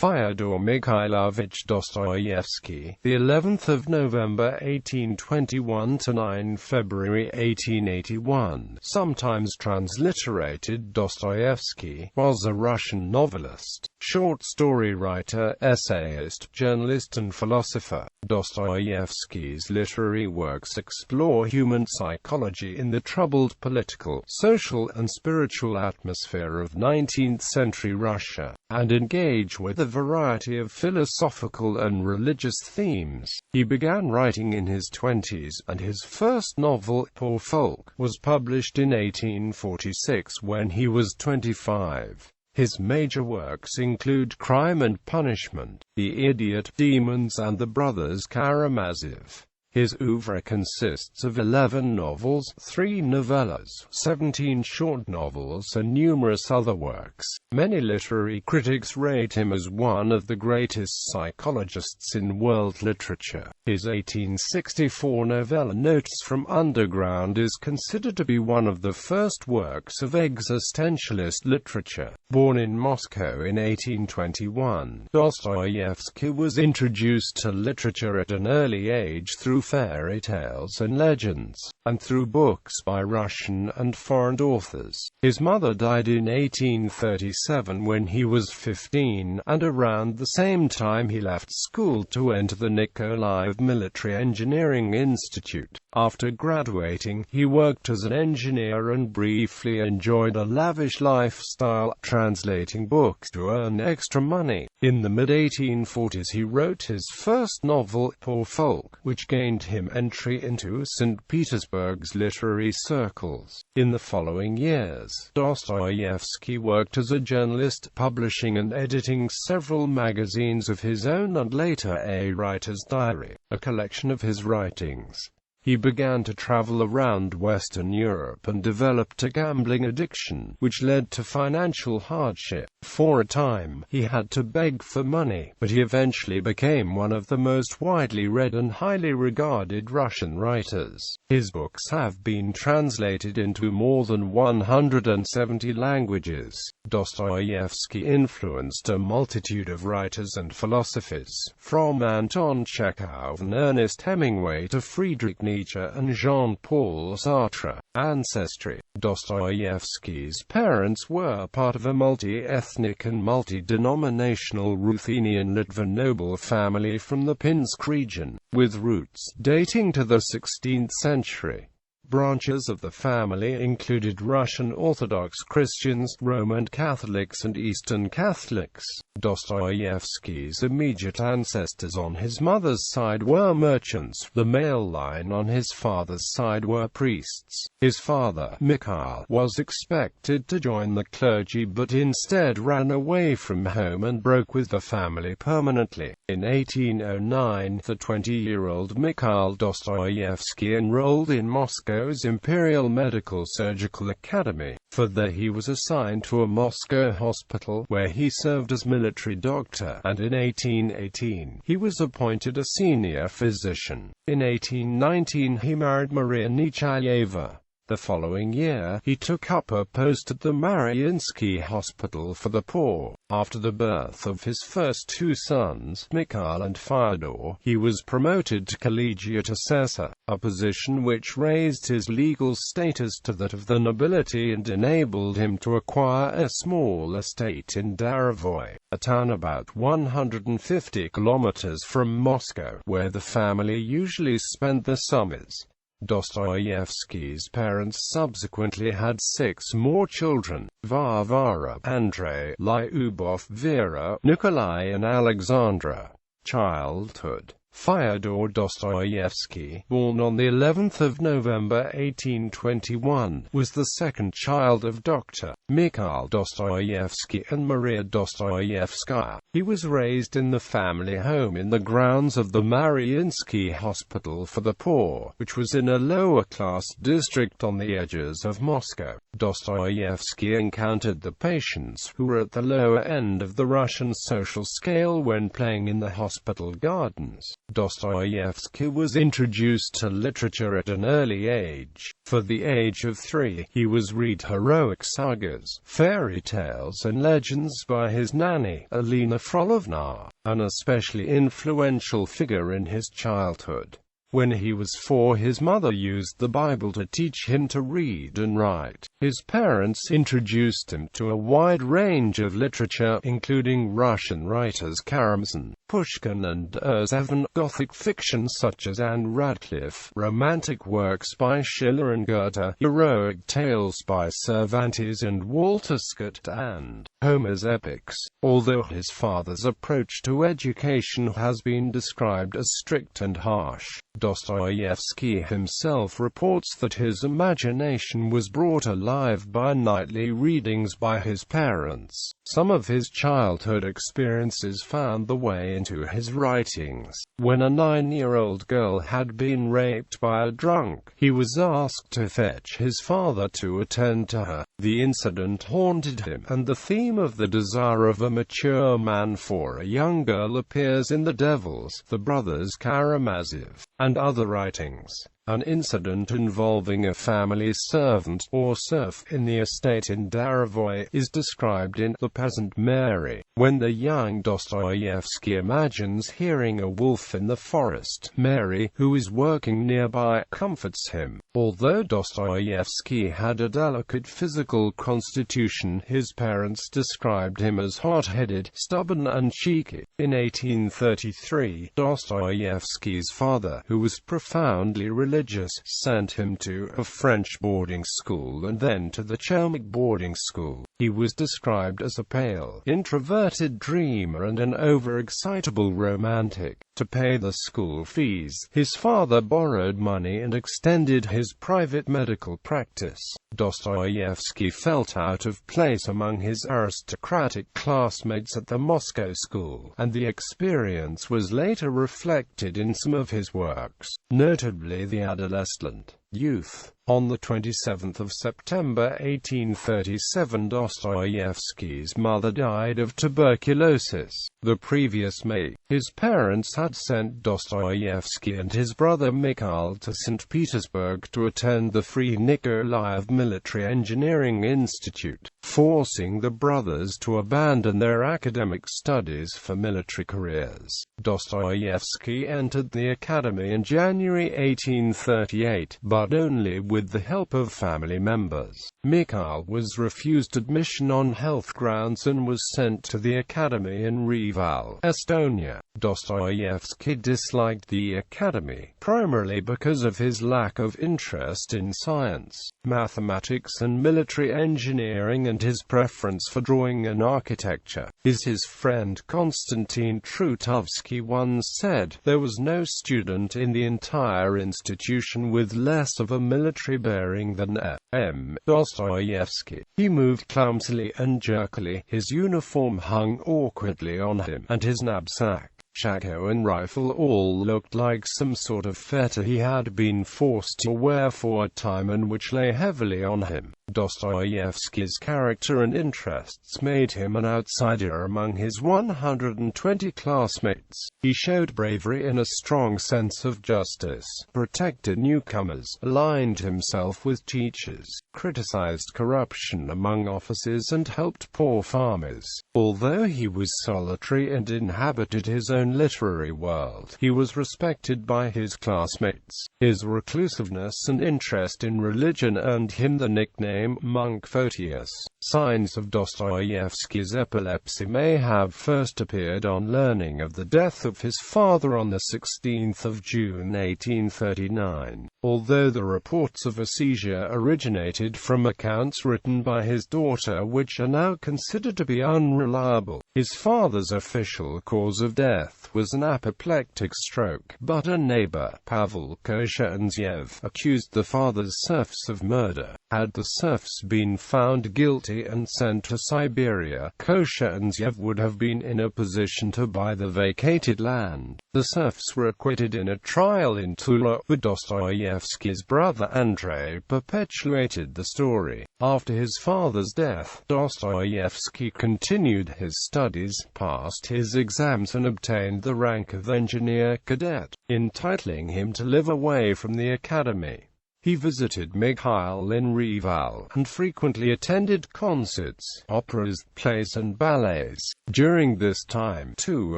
Fyodor Mikhailovich Dostoyevsky, the 11th of November 1821 to 9 February 1881, sometimes transliterated Dostoevsky, was a Russian novelist, short story writer, essayist, journalist and philosopher. Dostoyevsky's literary works explore human psychology in the troubled political, social and spiritual atmosphere of 19th-century Russia, and engage with a variety of philosophical and religious themes. He began writing in his 20s, and his first novel, Poor Folk, was published in 1846 when he was 25. His major works include Crime and Punishment, The Idiot, Demons and the Brothers Karamazov. His oeuvre consists of 11 novels, 3 novellas, 17 short novels and numerous other works. Many literary critics rate him as one of the greatest psychologists in world literature. His 1864 novella Notes from Underground is considered to be one of the first works of existentialist literature. Born in Moscow in 1821, Dostoyevsky was introduced to literature at an early age through fairy tales and legends, and through books by Russian and foreign authors. His mother died in 1837 when he was 15, and around the same time he left school to enter the Nikolaev Military Engineering Institute. After graduating, he worked as an engineer and briefly enjoyed a lavish lifestyle, translating books to earn extra money. In the mid-1840s he wrote his first novel, Poor Folk, which gained him entry into St. Petersburg's literary circles. In the following years, Dostoyevsky worked as a journalist, publishing and editing several magazines of his own and later A Writer's Diary, a collection of his writings. He began to travel around Western Europe and developed a gambling addiction, which led to financial hardship. For a time, he had to beg for money, but he eventually became one of the most widely read and highly regarded Russian writers. His books have been translated into more than 170 languages. Dostoyevsky influenced a multitude of writers and philosophers, from Anton Chekhov and Ernest Hemingway to Friedrich Nietzsche and Jean-Paul Sartre. Ancestry. Dostoyevsky's parents were part of a multi-ethnic and multi-denominational Ruthenian Litvan noble family from the Pinsk region, with roots dating to the 16th century. Branches of the family included Russian Orthodox Christians, Roman Catholics and Eastern Catholics. Dostoyevsky's immediate ancestors on his mother's side were merchants. The male line on his father's side were priests. His father, Mikhail, was expected to join the clergy but instead ran away from home and broke with the family permanently. In 1809, the 20-year-old Mikhail Dostoyevsky enrolled in Moscow's Imperial Medical Surgical Academy. Further, he was assigned to a Moscow hospital, where he served as military doctor, and in 1818, he was appointed a senior physician. In 1819, he married Maria Nichayeva. The following year, he took up a post at the Mariinsky Hospital for the Poor. After the birth of his first 2 sons, Mikhail and Fyodor, he was promoted to collegiate assessor, a position which raised his legal status to that of the nobility and enabled him to acquire a small estate in Daravoy, a town about 150 kilometers from Moscow, where the family usually spent their summers. Dostoyevsky's parents subsequently had 6 more children: Varvara, Andrei, Lyubov, Vera, Nikolai and Alexandra. Childhood. Fyodor Dostoyevsky, born on the 11th of November 1821, was the second child of Dr. Mikhail Dostoyevsky and Maria Dostoyevskaya. He was raised in the family home in the grounds of the Mariinsky Hospital for the Poor, which was in a lower-class district on the edges of Moscow. Dostoyevsky encountered the patients who were at the lower end of the Russian social scale when playing in the hospital gardens. Dostoyevsky was introduced to literature at an early age. For the age of 3, he was read heroic sagas, fairy tales and legends by his nanny, Alina Frolovna, an especially influential figure in his childhood. When he was 4, his mother used the Bible to teach him to read and write. His parents introduced him to a wide range of literature, including Russian writers Karamazov, Pushkin and Erzevan, Gothic fiction such as Anne Radcliffe, romantic works by Schiller and Goethe, heroic tales by Cervantes and Walter Scott, and Homer's epics. Although his father's approach to education has been described as strict and harsh, Dostoyevsky himself reports that his imagination was brought alive by nightly readings by his parents. Some of his childhood experiences found the way into his writings. When a 9-year-old girl had been raped by a drunk, he was asked to fetch his father to attend to her. The incident haunted him, and the theme of the desire of a mature man for a young girl appears in The Devils, The Brothers Karamazov, and other writings. An incident involving a family servant, or serf, in the estate in Daravoy is described in The Peasant Mary. When the young Dostoyevsky imagines hearing a wolf in the forest, Mary, who is working nearby, comforts him. Although Dostoyevsky had a delicate physical constitution, his parents described him as hot-headed, stubborn and cheeky. In 1833, Dostoyevsky's father, who was profoundly religious, sent him to a French boarding school and then to the Chelmsford boarding school. He was described as a pale, introverted dreamer and an overexcitable romantic. To pay the school fees, his father borrowed money and extended his private medical practice. Dostoyevsky felt out of place among his aristocratic classmates at the Moscow school, and the experience was later reflected in some of his works, notably The Adolescent Youth. On the 27th of September 1837, Dostoyevsky's mother died of tuberculosis. The previous May, his parents had sent Dostoyevsky and his brother Mikhail to St. Petersburg to attend the Free Nikolaev Military Engineering Institute, forcing the brothers to abandon their academic studies for military careers. Dostoyevsky entered the academy in January 1838, but only with the help of family members. Mikhail was refused admission on health grounds and was sent to the academy in Reval, Estonia. Dostoyevsky disliked the academy, primarily because of his lack of interest in science, mathematics and military engineering, and his preference for drawing and architecture. As his friend Konstantin Trutovsky once said, there was no student in the entire institution with less of a military bearing than M. Dostoyevsky. He moved clumsily and jerkily, his uniform hung awkwardly on him, and his knapsack, shako and rifle all looked like some sort of fetter he had been forced to wear for a time and which lay heavily on him. Dostoyevsky's character and interests made him an outsider among his 120 classmates. He showed bravery and a strong sense of justice, protected newcomers, aligned himself with teachers, criticized corruption among officers and helped poor farmers. Although he was solitary and inhabited his own literary world, he was respected by his classmates. His reclusiveness and interest in religion earned him the nickname Monk Photius. Signs of Dostoyevsky's epilepsy may have first appeared on learning of the death of his father on 16 June 1839. Although the reports of a seizure originated from accounts written by his daughter which are now considered to be unreliable, his father's official cause of death was an apoplectic stroke, but a neighbor, Pavel Koshenzev, accused the father's serfs of murder. Had the serfs been found guilty and sent to Siberia, Koshenzev would have been in a position to buy the vacated land. The serfs were acquitted in a trial in Tula, but Dostoyevsky's brother Andrei perpetuated the story. After his father's death, Dostoyevsky continued his studies, passed his exams and obtained attained the rank of engineer cadet, entitling him to live away from the academy. He visited Mikhail in Reval, and frequently attended concerts, operas, plays and ballets. During this time, two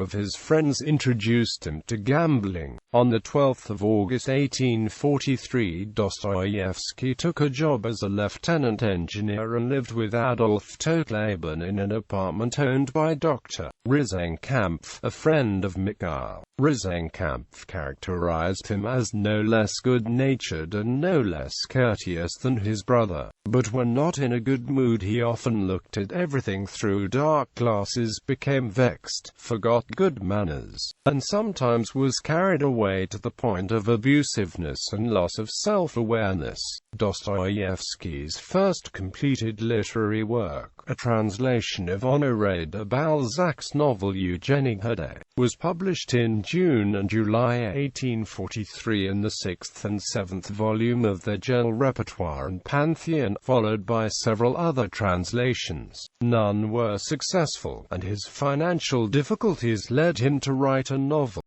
of his friends introduced him to gambling. On the 12th of August 1843, Dostoyevsky took a job as a lieutenant engineer and lived with Adolf Totleben in an apartment owned by Dr. Risenkampf, a friend of Mikhail. Risenkampf characterized him as no less good-natured and no less courteous than his brother. But when not in a good mood, he often looked at everything through dark glasses, became vexed, forgot good manners, and sometimes was carried away to the point of abusiveness and loss of self-awareness. Dostoyevsky's first completed literary work, a translation of Honoré de Balzac's novel Eugénie Herde, was published in June and July 1843 in the 6th and 7th volume of the Gel Repertoire and Pantheon, followed by several other translations. None were successful, and his financial difficulties led him to write a novel.